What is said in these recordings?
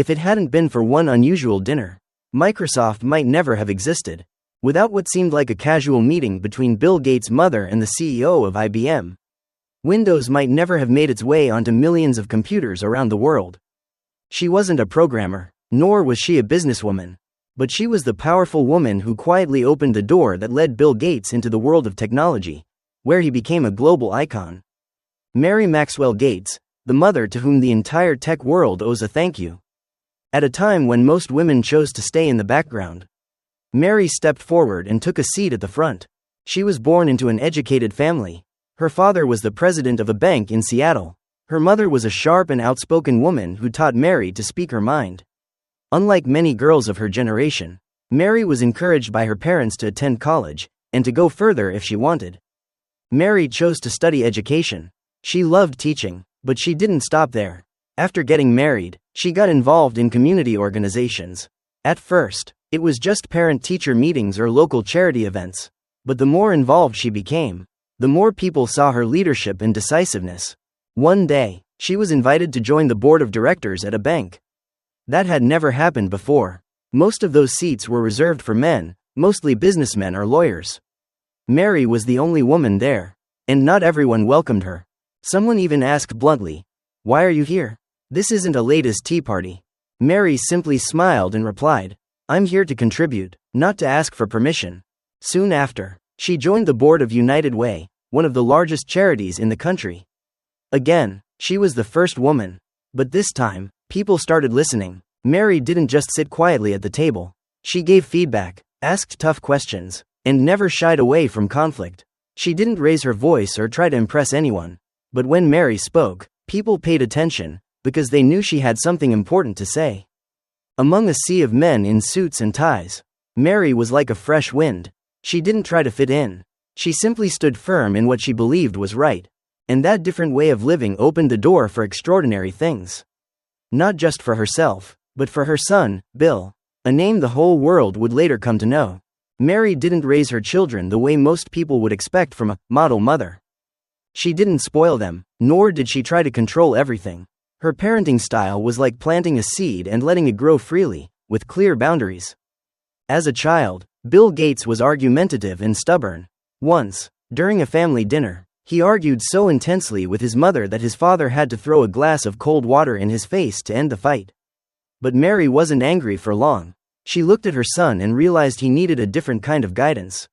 If it hadn't been for one unusual dinner, Microsoft might never have existed. Without what seemed like a casual meeting between Bill Gates' mother and the CEO of IBM, Windows might never have made its way onto millions of computers around the world. She wasn't a programmer, nor was she a businesswoman, but she was the powerful woman who quietly opened the door that led Bill Gates into the world of technology, where he became a global icon. Mary Maxwell Gates, the mother to whom the entire tech world owes a thank you. At a time when most women chose to stay in the background, Mary stepped forward and took a seat at the front. She was born into an educated family. Her father was the president of a bank in Seattle. Her mother was a sharp and outspoken woman who taught Mary to speak her mind. Unlike many girls of her generation, Mary was encouraged by her parents to attend college, and to go further if she wanted. Mary chose to study education. She loved teaching, but she didn't stop there. After getting married, she got involved in community organizations. At first, it was just parent-teacher meetings or local charity events. But the more involved she became, the more people saw her leadership and decisiveness. One day, she was invited to join the board of directors at a bank. That had never happened before. Most of those seats were reserved for men, mostly businessmen or lawyers. Mary was the only woman there, and not everyone welcomed her. Someone even asked bluntly, "Why are you here? This isn't a latest tea party." Mary simply smiled and replied, "I'm here to contribute, not to ask for permission." Soon after, she joined the board of United Way, one of the largest charities in the country. Again, she was the first woman. But this time, people started listening. Mary didn't just sit quietly at the table. She gave feedback, asked tough questions, and never shied away from conflict. She didn't raise her voice or try to impress anyone. But when Mary spoke, people paid attention, because they knew she had something important to say. Among a sea of men in suits and ties, Mary was like a fresh wind. She didn't try to fit in. She simply stood firm in what she believed was right. And that different way of living opened the door for extraordinary things. Not just for herself, but for her son, Bill, a name the whole world would later come to know. Mary didn't raise her children the way most people would expect from a model mother. She didn't spoil them, nor did she try to control everything. Her parenting style was like planting a seed and letting it grow freely, with clear boundaries. As a child, Bill Gates was argumentative and stubborn. Once, during a family dinner, he argued so intensely with his mother that his father had to throw a glass of cold water in his face to end the fight. But Mary wasn't angry for long. She looked at her son and realized he needed a different kind of guidance.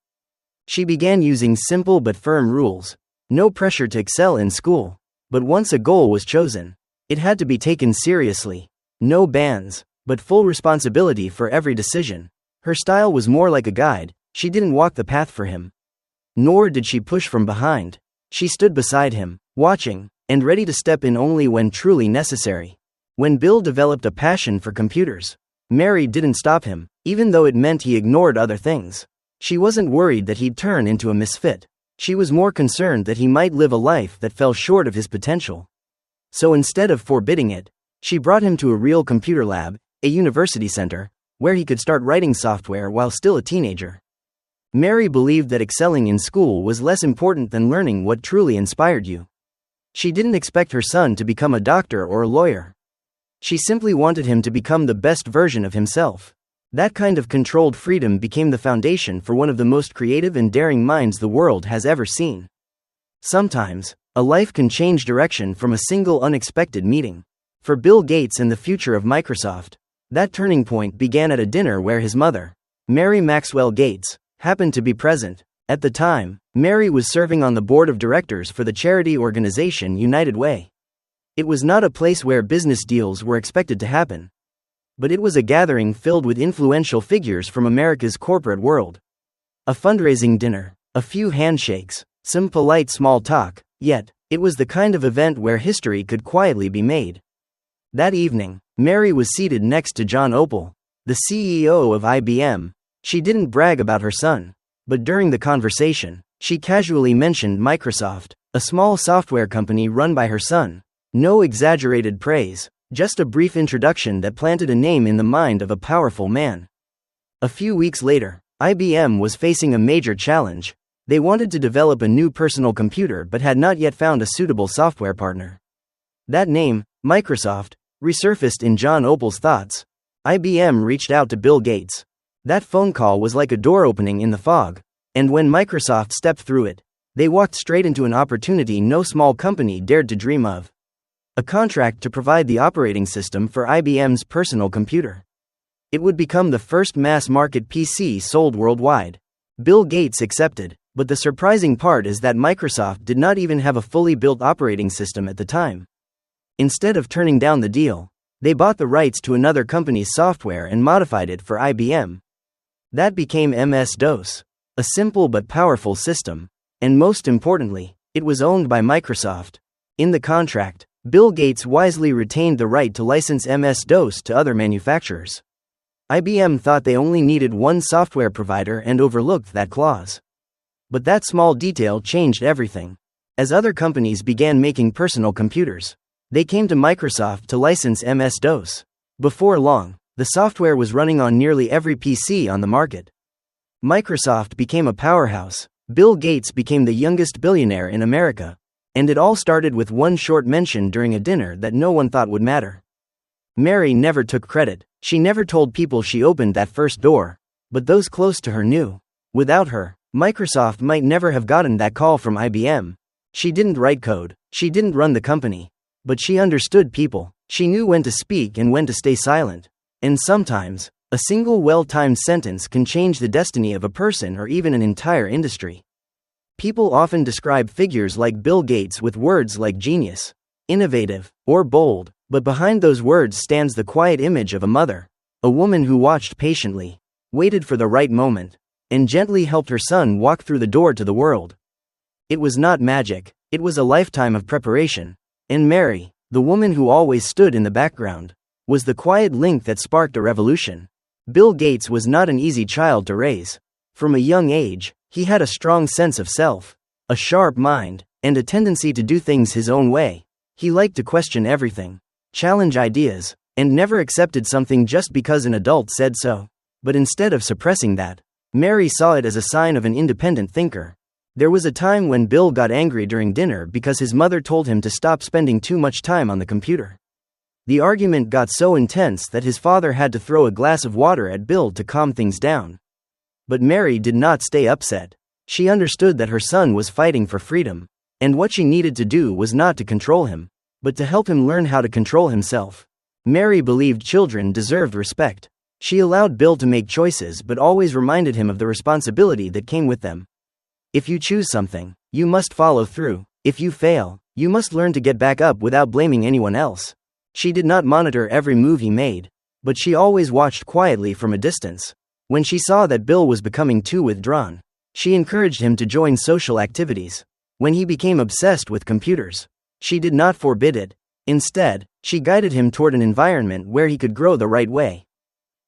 She began using simple but firm rules. No pressure to excel in school. But once a goal was chosen, it had to be taken seriously. No bans, but full responsibility for every decision. Her style was more like a guide. She didn't walk the path for him. Nor did she push from behind. She stood beside him, watching, and ready to step in only when truly necessary. When Bill developed a passion for computers, Mary didn't stop him, even though it meant he ignored other things. She wasn't worried that he'd turn into a misfit. She was more concerned that he might live a life that fell short of his potential. So instead of forbidding it, she brought him to a real computer lab, a university center, where he could start writing software while still a teenager. Mary believed that excelling in school was less important than learning what truly inspired you. She didn't expect her son to become a doctor or a lawyer. She simply wanted him to become the best version of himself. That kind of controlled freedom became the foundation for one of the most creative and daring minds the world has ever seen. Sometimes, a life can change direction from a single unexpected meeting. For Bill Gates and the future of Microsoft, that turning point began at a dinner where his mother, Mary Maxwell Gates, happened to be present. At the time, Mary was serving on the board of directors for the charity organization United Way. It was not a place where business deals were expected to happen. But it was a gathering filled with influential figures from America's corporate world. A fundraising dinner, a few handshakes, some polite small talk, yet, it was the kind of event where history could quietly be made. That evening, Mary was seated next to John Opel, the CEO of IBM. She didn't brag about her son. But during the conversation, she casually mentioned Microsoft, a small software company run by her son. No exaggerated praise, just a brief introduction that planted a name in the mind of a powerful man. A few weeks later, IBM was facing a major challenge. They wanted to develop a new personal computer but had not yet found a suitable software partner. That name, Microsoft, resurfaced in John Opal's thoughts. IBM reached out to Bill Gates. That phone call was like a door opening in the fog, and when Microsoft stepped through it, they walked straight into an opportunity no small company dared to dream of. A contract to provide the operating system for IBM's personal computer. It would become the first mass-market PC sold worldwide. Bill Gates accepted, but the surprising part is that Microsoft did not even have a fully built operating system at the time. Instead of turning down the deal, they bought the rights to another company's software and modified it for IBM. That became MS-DOS, a simple but powerful system, and most importantly, it was owned by Microsoft. In the contract, Bill Gates wisely retained the right to license MS-DOS to other manufacturers. IBM thought they only needed one software provider and overlooked that clause. But that small detail changed everything. As other companies began making personal computers, they came to Microsoft to license MS-DOS. Before long, the software was running on nearly every PC on the market. Microsoft became a powerhouse. Bill Gates became the youngest billionaire in America. And it all started with one short mention during a dinner that no one thought would matter. Mary never took credit. She never told people she opened that first door. But those close to her knew. Without her, Microsoft might never have gotten that call from IBM. She didn't write code. She didn't run the company. But she understood people. She knew when to speak and when to stay silent. And sometimes, a single well-timed sentence can change the destiny of a person or even an entire industry. People often describe figures like Bill Gates with words like genius, innovative, or bold, but behind those words stands the quiet image of a mother, a woman who watched patiently, waited for the right moment, and gently helped her son walk through the door to the world. It was not magic, it was a lifetime of preparation, and Mary, the woman who always stood in the background, was the quiet link that sparked a revolution. Bill Gates was not an easy child to raise. From a young age, he had a strong sense of self, a sharp mind, and a tendency to do things his own way. He liked to question everything, challenge ideas, and never accepted something just because an adult said so. But instead of suppressing that, Mary saw it as a sign of an independent thinker. There was a time when Bill got angry during dinner because his mother told him to stop spending too much time on the computer. The argument got so intense that his father had to throw a glass of water at Bill to calm things down. But Mary did not stay upset. She understood that her son was fighting for freedom, and what she needed to do was not to control him, but to help him learn how to control himself. Mary believed children deserved respect. She allowed Bill to make choices but always reminded him of the responsibility that came with them. If you choose something, you must follow through. If you fail, you must learn to get back up without blaming anyone else. She did not monitor every move he made, but she always watched quietly from a distance. When she saw that Bill was becoming too withdrawn, she encouraged him to join social activities. When he became obsessed with computers, she did not forbid it. Instead, she guided him toward an environment where he could grow the right way.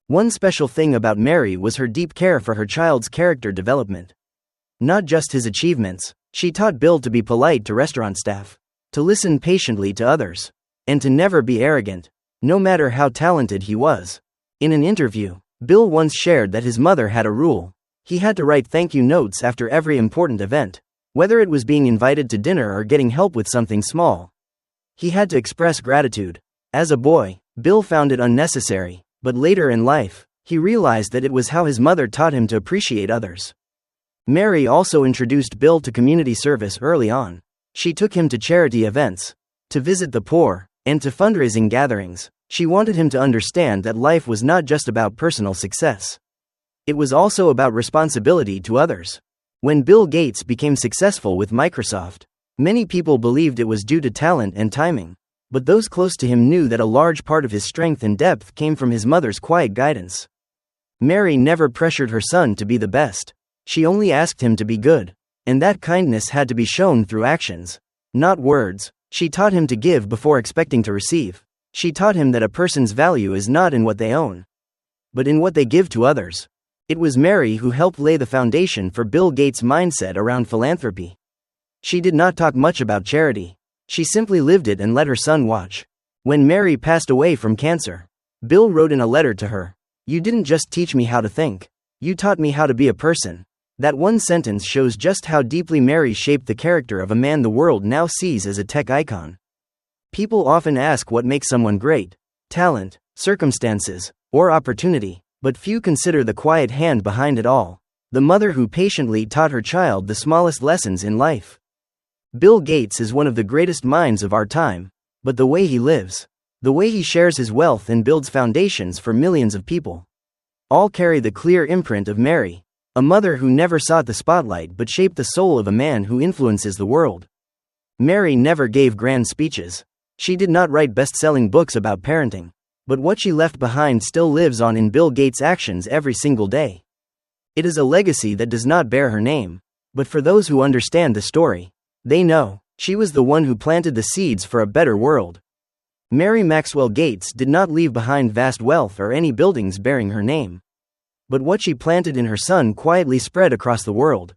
One special thing about Mary was her deep care for her child's character development. Not just his achievements, she taught Bill to be polite to restaurant staff, to listen patiently to others, and to never be arrogant, no matter how talented he was. In an interview, Bill once shared that his mother had a rule. He had to write thank you notes after every important event, whether it was being invited to dinner or getting help with something small. He had to express gratitude. As a boy, Bill found it unnecessary, but later in life, he realized that it was how his mother taught him to appreciate others. Mary also introduced Bill to community service early on. She took him to charity events, to visit the poor, and to fundraising gatherings. She wanted him to understand that life was not just about personal success. It was also about responsibility to others. When Bill Gates became successful with Microsoft, many people believed it was due to talent and timing. But those close to him knew that a large part of his strength and depth came from his mother's quiet guidance. Mary never pressured her son to be the best. She only asked him to be good. And that kindness had to be shown through actions, not words. She taught him to give before expecting to receive. She taught him that a person's value is not in what they own, but in what they give to others. It was Mary who helped lay the foundation for Bill Gates' mindset around philanthropy. She did not talk much about charity. She simply lived it and let her son watch. When Mary passed away from cancer, Bill wrote in a letter to her, "You didn't just teach me how to think. You taught me how to be a person." That one sentence shows just how deeply Mary shaped the character of a man the world now sees as a tech icon. People often ask what makes someone great, talent, circumstances, or opportunity, but few consider the quiet hand behind it all, the mother who patiently taught her child the smallest lessons in life. Bill Gates is one of the greatest minds of our time, but the way he lives, the way he shares his wealth and builds foundations for millions of people, all carry the clear imprint of Mary, a mother who never sought the spotlight but shaped the soul of a man who influences the world. Mary never gave grand speeches. She did not write best-selling books about parenting, but what she left behind still lives on in Bill Gates' actions every single day. It is a legacy that does not bear her name, but for those who understand the story, they know she was the one who planted the seeds for a better world. Mary Maxwell Gates did not leave behind vast wealth or any buildings bearing her name, but what she planted in her son quietly spread across the world.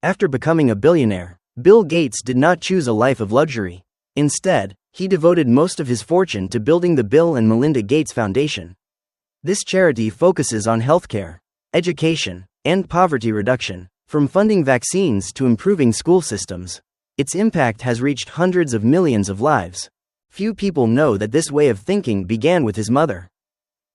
After becoming a billionaire, Bill Gates did not choose a life of luxury. Instead, he devoted most of his fortune to building the Bill and Melinda Gates Foundation. This charity focuses on healthcare, education, and poverty reduction, from funding vaccines to improving school systems. Its impact has reached hundreds of millions of lives. Few people know that this way of thinking began with his mother.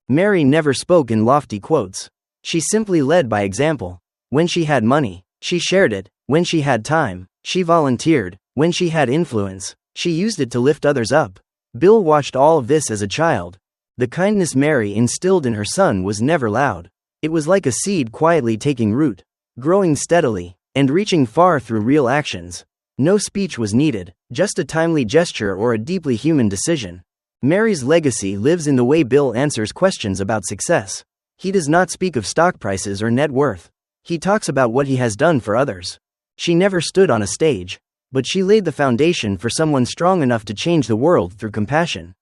Mary never spoke in lofty quotes. She simply led by example. When she had money, she shared it. When she had time, she volunteered. When she had influence, she used it to lift others up. Bill watched all of this as a child. The kindness Mary instilled in her son was never loud. It was like a seed quietly taking root, growing steadily, and reaching far through real actions. No speech was needed, just a timely gesture or a deeply human decision. Mary's legacy lives in the way Bill answers questions about success. He does not speak of stock prices or net worth. He talks about what he has done for others. She never stood on a stage, but she laid the foundation for someone strong enough to change the world through compassion.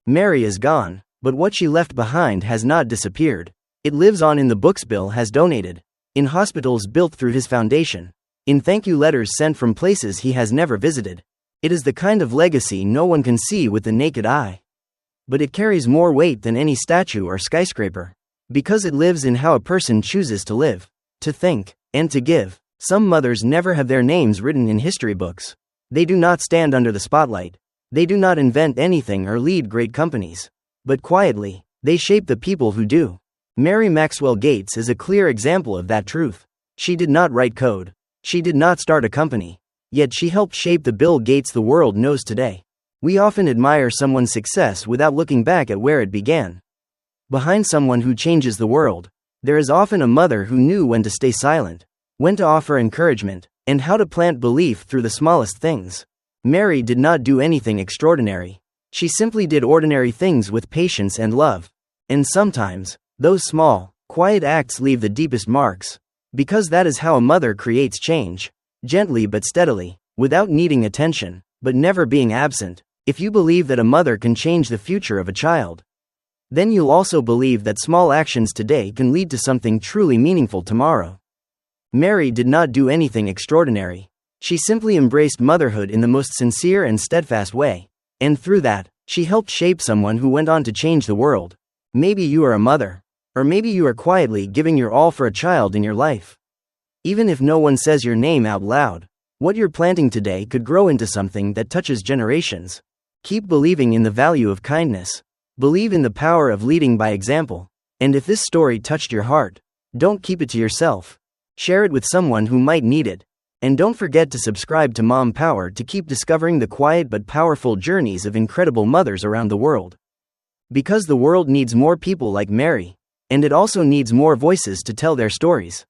Mary is gone, but what she left behind has not disappeared. It lives on in the books Bill has donated, in hospitals built through his foundation, in thank you letters sent from places he has never visited. It is the kind of legacy no one can see with the naked eye. But it carries more weight than any statue or skyscraper, because it lives in how a person chooses to live, to think, and to give. Some mothers never have their names written in history books. They do not stand under the spotlight. They do not invent anything or lead great companies. But quietly, they shape the people who do. Mary Maxwell Gates is a clear example of that truth. She did not write code. She did not start a company. Yet she helped shape the Bill Gates the world knows today. We often admire someone's success without looking back at where it began. Behind someone who changes the world, there is often a mother who knew when to stay silent, when to offer encouragement, and how to plant belief through the smallest things. Mary did not do anything extraordinary. She simply did ordinary things with patience and love. And sometimes, those small, quiet acts leave the deepest marks. Because that is how a mother creates change. Gently but steadily, without needing attention, but never being absent. If you believe that a mother can change the future of a child, then you'll also believe that small actions today can lead to something truly meaningful tomorrow. Mary did not do anything extraordinary. She simply embraced motherhood in the most sincere and steadfast way. And through that, she helped shape someone who went on to change the world. Maybe you are a mother. Or maybe you are quietly giving your all for a child in your life. Even if no one says your name out loud, what you're planting today could grow into something that touches generations. Keep believing in the value of kindness. Believe in the power of leading by example. And if this story touched your heart, don't keep it to yourself. Share it with someone who might need it. And don't forget to subscribe to Mom Power to keep discovering the quiet but powerful journeys of incredible mothers around the world. Because the world needs more people like Mary. And it also needs more voices to tell their stories.